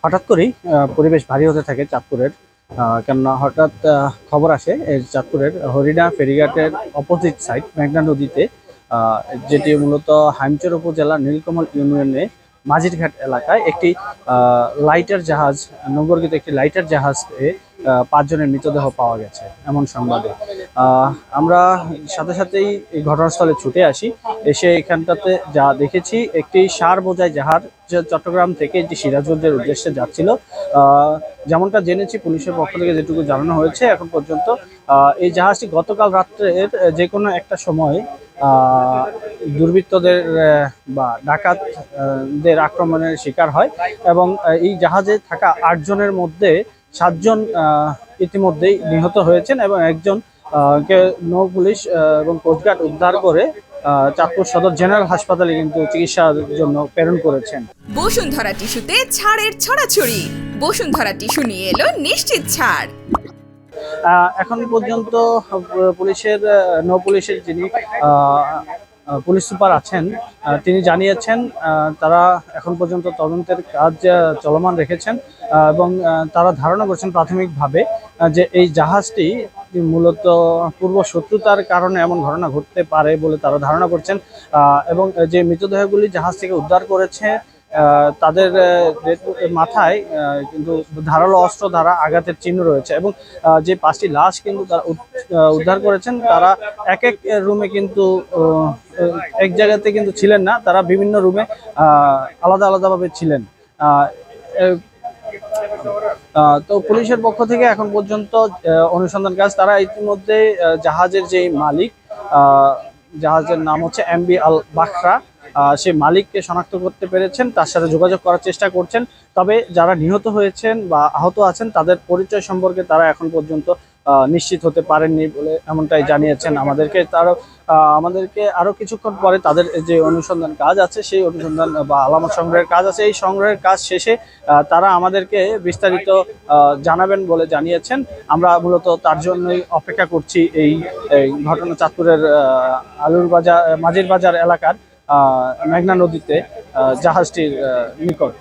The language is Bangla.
হঠাৎ করেই পরিবেশ ভারী হতে থাকে চাঁদপুরের। কেননা হঠাৎ খবর আসে এই চাঁদপুরের হরিণা ফেরিঘাটের অপোজিট সাইড মেঘনা নদীতে, যেটি মূলত হাইমচর উপজেলার নীলকমল ইউনিয়নে মাঝিরঘাট এলাকায় একটি লাইটার জাহাজ, নৌবর্গিত একটি লাইটার জাহাজে 5 জনের মৃতদেহ পাওয়া গেছে এমন সংবাদে আমরা সাথে সাথেই এই ঘটনাস্থলে ছুটে আসি। এসে এখানটাতে যা দেখেছি, একটি সার বোঝাই জাহাজ চট্টগ্রাম থেকে এটি সিরাজগঞ্জের উদ্দেশ্যে যাচ্ছিল। যেমনটা জেনেছি, পুলিশের পক্ষ থেকে যেটুকু জানানো হয়েছে এখন পর্যন্ত, এই জাহাজটি গতকাল রাত্রের যে কোনো একটা সময় দুর্বৃত্তদের বা ডাকাতদের আক্রমণের শিকার হয় এবং এই জাহাজে থাকা 8 জনের মধ্যে 7 জন ইতিমধ্যেই নিহত হয়েছেন এবং একজন কে নৌ পুলিশ এবং কোস্টগার্ড উদ্ধার করে চাঁদপুর সদর জেনারেল হাসপাতালে কিন্তু চিকিৎসার জন্য প্রেরণ করেছেন। বসুন্ধরা টিস্যুতে ছাড়ের ছড়াছড়ি। বসুন্ধরা টিস্যু নিয়ে এলো নিশ্চিত ছাড়। এখন পর্যন্ত পুলিশের নৌ পুলিশের যিনি পুলিশ সুপার আছেন, তিনি জানিয়েছেন তারা এখন পর্যন্ত তদন্তের কাজ চলমান রেখেছেন এবং তারা ধারণা করছেন প্রাথমিকভাবে যে এই জাহাজটি মূলত পূর্ব শত্রুতার কারণে এমন ঘটনা ঘটতে পারে বলে তারা ধারণা করছেন। এবং যে মৃতদেহগুলি জাহাজ থেকে উদ্ধার করেছে তাদের মাথায় কিন্তু ধারালো অস্ত্র দ্বারা আঘাতের চিহ্ন রয়েছে এবং যে 5টি লাশ কিন্তু তারা উদ্ধার করেছেন, তারা এক এক রুমে কিন্তু এক জায়গাতে কিন্তু ছিলেন না, তারা বিভিন্ন রুমে আলাদা আলাদাভাবে ছিলেন। তো পুলিশের পক্ষ থেকে এখন পর্যন্ত অনুসন্ধান কাজ, তারা ইতিমধ্যে জাহাজের যে মালিক, জাহাজের নাম হচ্ছে এমবি আল বাখরা, সেই মালিককে শনাক্ত করতে পেরেছেন, তার সাথে যোগাযোগ করার চেষ্টা করছেন। তবে যারা নিহত হয়েছেন বা আহত আছেন তাদের পরিচয় সম্পর্কে তারা এখন পর্যন্ত নিশ্চিত হতে পারেননি বলে এমনটাই জানিয়েছেন আমাদেরকে। আমাদেরকে আরো কিছুক্ষণ পরে তাদের যে অনুসন্ধান কাজ আছে, সেই অনুসন্ধান বা আলামত সংগ্রহের কাজ আছে, এই সংগ্রহের কাজ শেষে তারা আমাদেরকে বিস্তারিত জানাবেন বলে জানিয়েছেন। আমরা মূলত তার জন্যই অপেক্ষা করছি। এই ঘটনা চাঁদপুরের আলুর বাজার মাঝির বাজার এলাকার মেঘনা নদীতে জাহাজটির নিকট।